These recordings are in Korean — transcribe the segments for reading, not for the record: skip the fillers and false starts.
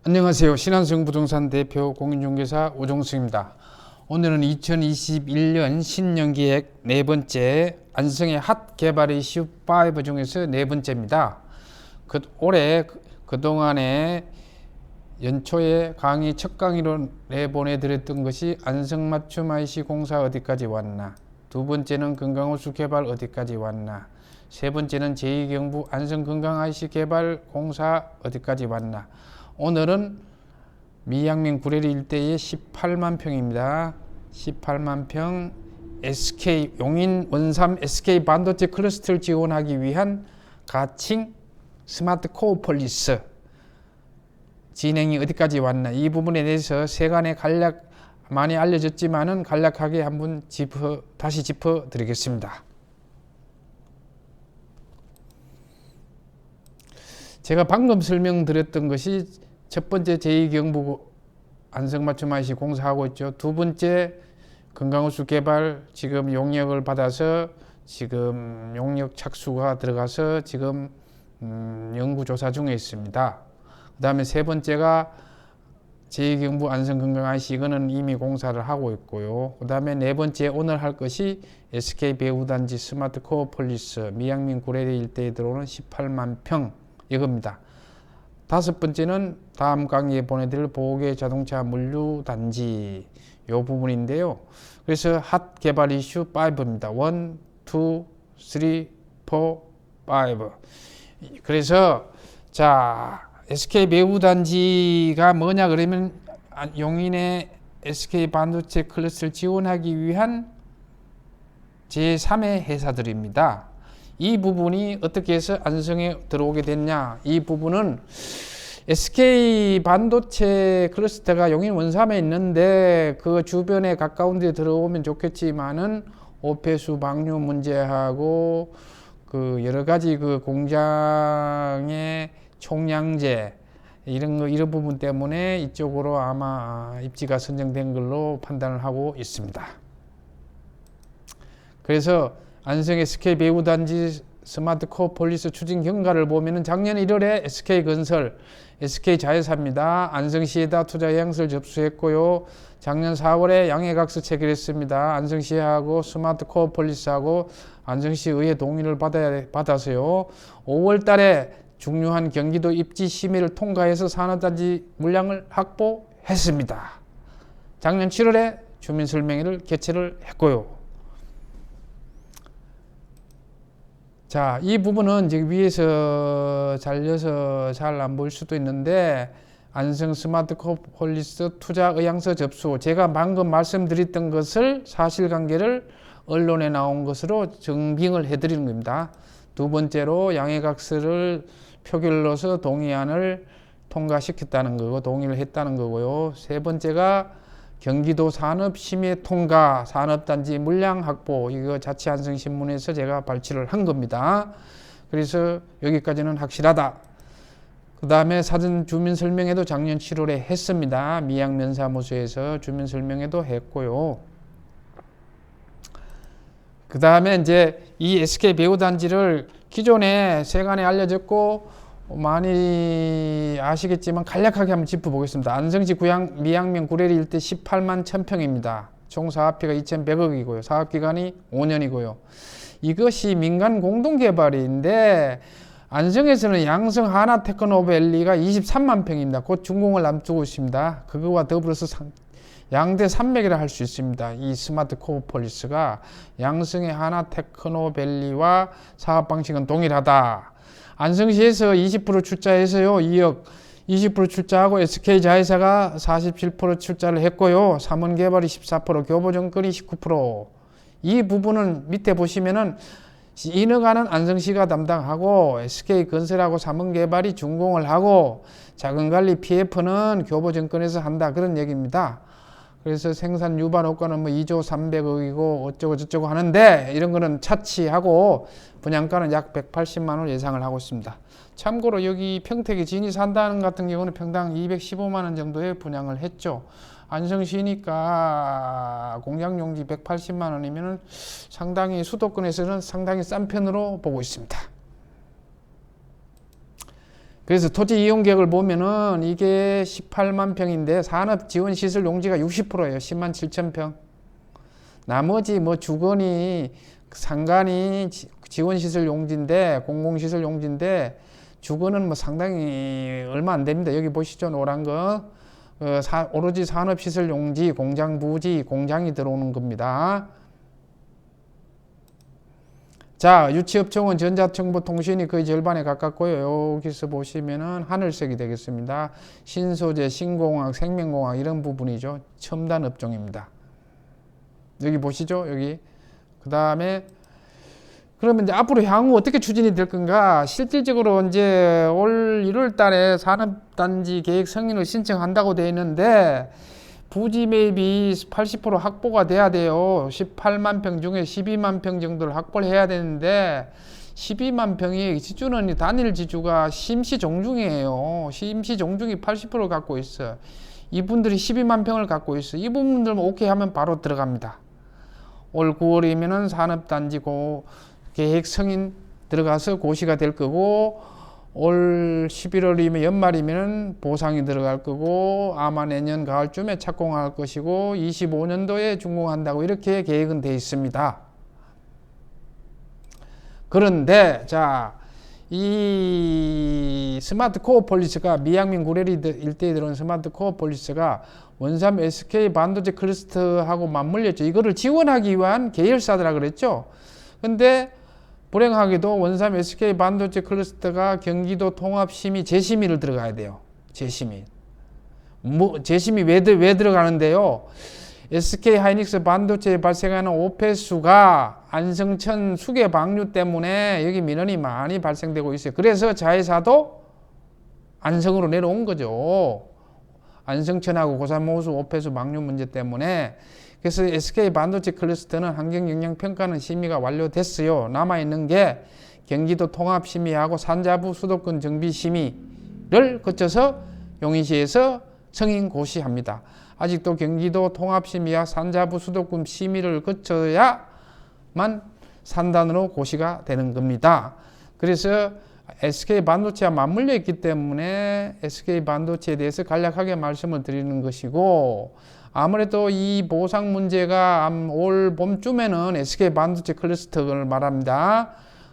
안녕하세요. 신한성 부동산 대표 공인중개사 오종수입니다. 오늘은 2021년 신년기획 네 번째 안성의 핫 개발 이슈 5 중에서 네 번째입니다. 올해 그동안에 연초에 강의 첫 강의로 내보내드렸던 것이 안성 맞춤 IC 공사 어디까지 왔나, 두 번째는 건강호수 개발 어디까지 왔나, 세 번째는 제2경부 안성 건강 IC 개발 공사 어디까지 왔나. 오늘은 미양면 구례리 일대의 18만 평입니다. 18만 평 SK 용인 원삼 SK 반도체 클러스터를 지원하기 위한 가칭 스마트 코어폴리스 진행이 어디까지 왔나, 이 부분에 대해서 세간에 간략 많이 알려졌지만은 간략하게 한번 다시 짚어 드리겠습니다. 제가 방금 설명드렸던 것이 첫 번째 제2경부 안성맞춤 IC 공사하고 있죠. 두 번째 건강호수 개발 지금 용역을 받아서 지금 용역 착수가 들어가서 지금 연구조사 중에 있습니다. 그 다음에 세 번째가 제2경부 안성건강 IC, 이거는 이미 공사를 하고 있고요. 그 다음에 네 번째 오늘 할 것이 SK 배후단지 스마트 코어폴리스 미양면 구례리 일대에 들어오는 18만 평 이겁니다. 다섯 번째는 다음 강의에 보내드릴 보계 자동차 물류단지 이 부분인데요. 그래서 핫 개발 이슈 5입니다. 1, 2, 3, 4, 5. 그래서 자, SK 배후단지가 뭐냐 그러면 용인의 SK 반도체 클래스를 지원하기 위한 제3의 회사들입니다. 이 부분이 어떻게 해서 안성에 들어오게 됐냐, 이 부분은 SK 반도체 클러스터가 용인 원삼에 있는데 그 주변에 가까운 데 들어오면 좋겠지만은 오폐수 방류 문제하고 그 여러 가지 그 공장의 총량제 이런 부분 때문에 이쪽으로 아마 입지가 선정된 걸로 판단을 하고 있습니다. 그래서 안성 SK 배후단지 스마트 코어폴리스 추진 경과를 보면은 작년 1월에 SK건설, SK자회사입니다. 안성시에다 투자 의향서를 접수했고요. 작년 4월에 양해각서 체결했습니다. 안성시하고 스마트 코어폴리스하고 안성시 의회 동의를 받아서요. 5월 달에 중요한 경기도 입지 심의를 통과해서 산업단지 물량을 확보했습니다. 작년 7월에 주민설명회를 개최를 했고요. 자, 이 부분은 지금 위에서 잘려서 잘 안 보일 수도 있는데 안성 스마트 코어폴리스 투자 의향서 접수, 제가 방금 말씀드렸던 것을 사실관계를 언론에 나온 것으로 증빙을 해드리는 겁니다. 두 번째로 양해각서를 표결로서 동의안을 통과시켰다는 거고 동의를 했다는 거고요. 세 번째가 경기도 산업심의 통과, 산업단지 물량 확보, 이거 자치안성신문에서 제가 발표를 한 겁니다. 그래서 여기까지는 확실하다. 그 다음에 사전 주민설명회도 작년 7월에 했습니다. 미양면사무소에서 주민설명회도 했고요. 그 다음에 이제 이 SK 배후단지를 기존에 세간에 알려졌고 많이 아시겠지만 간략하게 한번 짚어보겠습니다. 안성시 구양 미양면 구례리 일대 18만 1000평입니다. 총 사업비가 2100억이고요. 사업기간이 5년이고요. 이것이 민간 공동개발인데 안성에서는 양성 하나테크노밸리가 23만 평입니다. 곧 준공을 앞두고 있습니다. 그거와 더불어서 양대 산맥이라 할 수 있습니다. 이 스마트 코어폴리스가 양성의 하나테크노밸리와 사업 방식은 동일하다. 안성시에서 20% 출자해서요 2억 20% 출자하고 SK자회사가 47% 출자를 했고요. 삼원개발이 14%, 교보정권이 19%. 이 부분은 밑에 보시면은 인허가는 안성시가 담당하고 SK건설하고 삼원개발이 준공을 하고 자금관리 PF는 교보정권에서 한다, 그런 얘기입니다. 그래서 생산 유발 효과는 뭐 2조 300억이고 어쩌고 저쩌고 하는데 이런 거는 차치하고 분양가는 약 180만 원 예상을 하고 있습니다. 참고로 여기 평택에 진이 산다는 같은 경우는 평당 215만 원 정도에 분양을 했죠. 안성시니까 공장용지 180만 원이면 상당히 수도권에서는 상당히 싼 편으로 보고 있습니다. 그래서 토지 이용 계획을 보면은 이게 18만 평인데 산업 지원 시설 용지가 60%예요. 10만 7천 평. 나머지 뭐 주거니 상가니 지원 시설 용지인데 공공시설 용지인데 주거는 뭐 상당히 얼마 안 됩니다. 여기 보시죠. 노란 거. 오로지 산업 시설 용지, 공장 부지, 공장이 들어오는 겁니다. 자, 유치업종은 전자정보통신이 거의 절반에 가깝고요. 여기서 보시면은 하늘색이 되겠습니다. 신소재, 신공학, 생명공학 이런 부분이죠. 첨단 업종입니다. 여기 보시죠. 여기. 그 다음에 그러면 이제 앞으로 향후 어떻게 추진이 될 건가? 실질적으로 이제 올 1월 달에 산업단지 계획 승인을 신청한다고 되어 있는데 부지 매입이 80% 확보가 돼야 돼요. 18만 평 중에 12만 평 정도를 확보를 해야 되는데 12만 평이 지주는 단일 지주가 심시종중이에요. 심시종중이 80%를 갖고 있어. 이분들이 12만 평을 갖고 있어. 이분들만 오케이 하면 바로 들어갑니다. 올 9월이면은 산업단지 계획 승인 들어가서 고시가 될 거고 올 11월이면 연말이면 보상이 들어갈 거고 아마 내년 가을쯤에 착공할 것이고 25년도에 준공한다고 이렇게 계획은 되어 있습니다. 그런데 자, 이 스마트 코어 폴리스가 미양민 구례리 일대에 들어온 스마트 코어 폴리스가 원삼 SK 반도체 클러스터하고 맞물렸죠. 이거를 지원하기 위한 계열사더라 그랬죠. 근데 불행하게도 원삼 SK 반도체 클러스터가 경기도 통합심의 재심의를 들어가야 돼요. 재심의. 재심의 왜 들어가는데요? SK 하이닉스 반도체에 발생하는 오폐수가 안성천 수계 방류 때문에 여기 민원이 많이 발생되고 있어요. 그래서 자회사도 안성으로 내려온 거죠. 안성천하고 고산모수 오폐수 방류 문제 때문에. 그래서 SK 반도체 클러스터는 환경영향평가는 심의가 완료됐어요. 남아있는 게 경기도 통합심의하고 산자부 수도권 정비심의를 거쳐서 용인시에서 승인 고시합니다. 아직도 경기도 통합심의와 산자부 수도권 심의를 거쳐야만 산단으로 고시가 되는 겁니다. 그래서 SK 반도체와 맞물려 있기 때문에 SK 반도체에 대해서 간략하게 말씀을 드리는 것이고 아무래도 이 보상 문제가 올 봄쯤에는 SK 반도체 클러스터를 말합니다.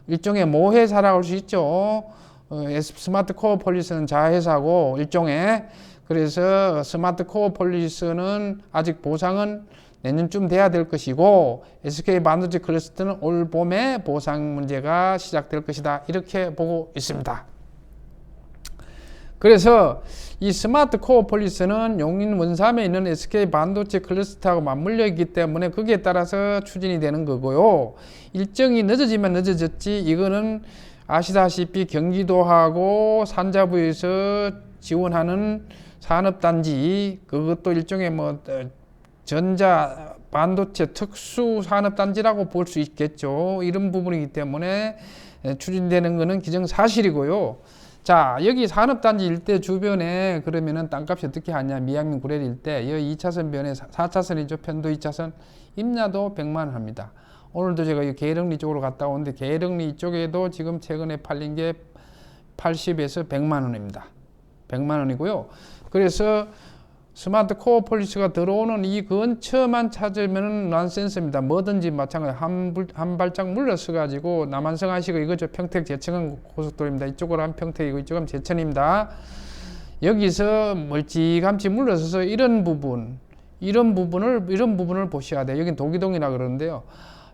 일종의 모회사라고 할 수 있죠. 스마트 코어 폴리스는 자회사고 일종의 그래서 스마트 코어 폴리스는 아직 보상은 내년쯤 돼야 될 것이고 SK 반도체 클러스터는 올 봄에 보상 문제가 시작될 것이다. 이렇게 보고 있습니다. 그래서 이 스마트 코어 폴리스는 용인 원삼에 있는 SK 반도체 클러스터하고 맞물려 있기 때문에 거기에 따라서 추진이 되는 거고요. 일정이 늦어지면 늦어졌지 이거는 아시다시피 경기도하고 산자부에서 지원하는 산업단지 그것도 일종의 뭐 전자 반도체 특수 산업단지라고 볼 수 있겠죠. 이런 부분이기 때문에 추진되는 것은 기정사실이고요. 자, 여기 산업단지 일대 주변에 그러면은 땅값이 어떻게 하냐. 미양민 구례리 일대 여기 2차선 변에 4차선이죠. 편도 2차선 임야도 100만 원 합니다. 오늘도 제가 이 계령리 쪽으로 갔다 오는데 계령리 쪽에도 지금 최근에 팔린 게 80에서 100만 원입니다. 100만 원이고요. 그래서 스마트 코어 폴리스가 들어오는 이 근처만 찾으면 넌센스입니다. 뭐든지 마찬가지 한 발짝 물러서 가지고 남한성 하시고 이거죠. 평택 제천간 고속도로입니다. 이쪽으로 하면 평택이고 이쪽으로 하면 제천입니다. 여기서 멀찌감치 물러서서 이런 부분을 보셔야 돼요. 여긴 도기동이라 그러는데요.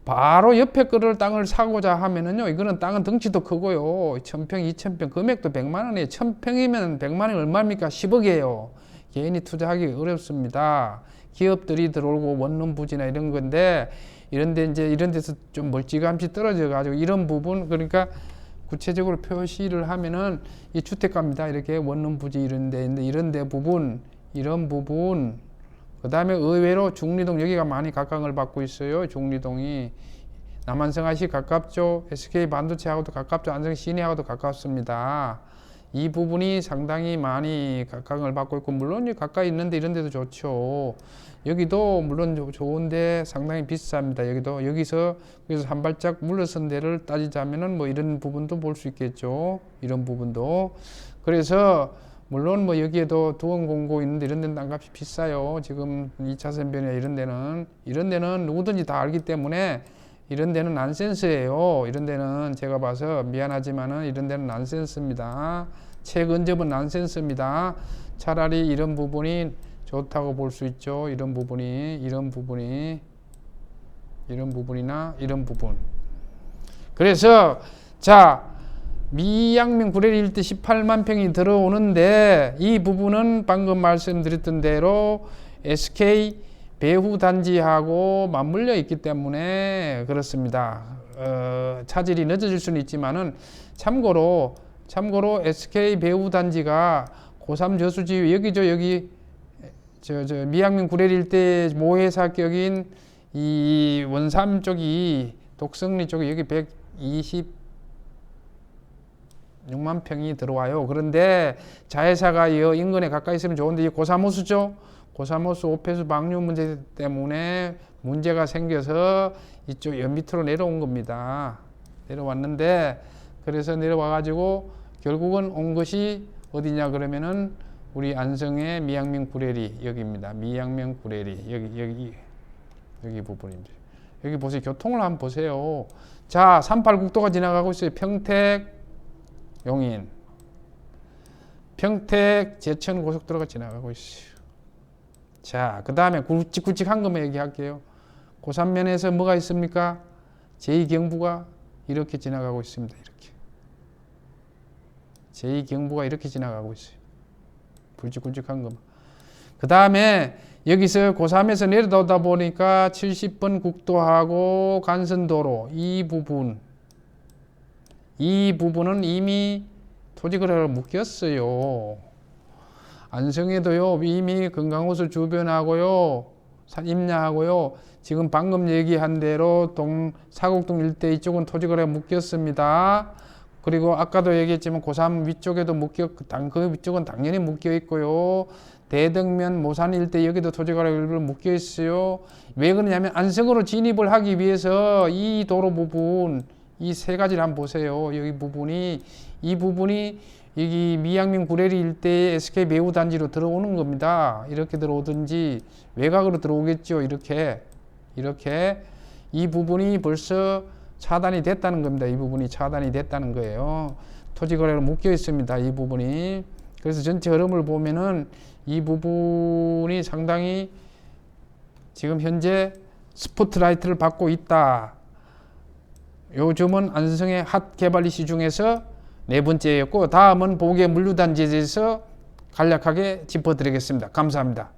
바로 옆에 거를 땅을 사고자 하면은요, 이거는 땅은 덩치도 크고요. 1000평, 2000평, 금액도 100만 원이에요. 1000평이면 100만 원이 얼마입니까? 10억이에요. 개인이 투자하기 어렵습니다. 기업들이 들어오고 원룸 부지나 이런 건데, 이런 데서 좀 멀찌감치 떨어져 가지고 이런 부분, 그러니까 구체적으로 표시를 하면은 이 주택가입니다. 이렇게 원룸 부지 이런 데 부분, 이런 부분, 그 다음에 의외로 중리동 여기가 많이 각광을 받고 있어요. 중리동이 남한성하시 가깝죠. SK 반도체하고도 가깝죠. 안성 시내하고도 가깝습니다. 이 부분이 상당히 많이 각광을 받고 있고 물론 가까이 있는데 이런 데도 좋죠. 여기도 물론 좋은데 상당히 비쌉니다. 여기서 그래서 한 발짝 물러선 데를 따지자면은 뭐 이런 부분도 볼 수 있겠죠. 이런 부분도. 그래서 물론 뭐 여기에도 두원 공고 있는데 이런 데는 땅값이 비싸요. 지금 2차선 변이나 이런 데는 누구든지 다 알기 때문에 이런 데는 난센스예요. 이런 데는 제가 봐서 미안하지만은 이런 데는 난센스입니다. 최근접은 난센스입니다. 차라리 이런 부분이 좋다고 볼 수 있죠. 이런 부분이나 이런 부분. 그래서 자, 미양면 구례리 일대 18만 평이 들어오는데 이 부분은 방금 말씀드렸던 대로 SK 배후 단지하고 맞물려 있기 때문에 그렇습니다. 차질이 늦어질 수는 있지만은 참고로 SK 배후 단지가 고3 저수지 여기죠. 여기 저 미양면 구례리 일대 모회사격인 이 원삼 쪽이 독성리 쪽이 여기 126만 평이 들어와요. 그런데 자회사가 이 인근에 가까이 있으면 좋은데 이 고사모수죠. 고사모수 오폐수 방류 문제 때문에 문제가 생겨서 이쪽 연 밑으로 내려온 겁니다. 내려왔는데 그래서 내려와 가지고 결국은 온 것이 어디냐 그러면은 우리 안성의 미양면 구례리 여기입니다. 미양면 구례리 여기 부분입니다. 여기 보세요. 교통을 한번 보세요. 자, 38국도가 지나가고 있어요. 평택, 용인. 평택, 제천 고속도로가 지나가고 있어요. 자, 그 다음에 굵직굵직한 것만 얘기할게요. 고산면에서 뭐가 있습니까? 제2경부가 이렇게 지나가고 있습니다. 이렇게. 제2경부가 이렇게 지나가고 있어요. 굵직굵직한 것만. 그 다음에 여기서 고3에서 내려오다 보니까 70번 국도하고 간선도로 이 부분은 이미 토지거래로 묶였어요. 안성에도요 이미 금강호수 주변하고요 임야하고요 지금 방금 얘기한 대로 사곡동 일대 이쪽은 토지거래가 묶였습니다. 그리고 아까도 얘기했지만 고3 위쪽에도 그 위쪽은 당연히 묶여 있고요. 대덕면 모산 일대 여기도 토지거래가 일부 묶여 있어요. 왜 그러냐면 안성으로 진입을 하기 위해서 이 도로 부분 이 세 가지를 한번 보세요. 이 부분이 여기 미양면 구례리 일대의 SK 배후 단지로 들어오는 겁니다. 이렇게 들어오든지 외곽으로 들어오겠죠. 이렇게 이 부분이 벌써 차단이 됐다는 겁니다. 이 부분이 차단이 됐다는 거예요. 토지거래로 묶여 있습니다. 이 부분이. 그래서 전체 흐름을 보면은 이 부분이 상당히 지금 현재 스포트라이트를 받고 있다. 요즘은 안성의 핫 개발 이슈 중에서 네 번째였고 다음은 보게 물류단지에 대해서 간략하게 짚어드리겠습니다. 감사합니다.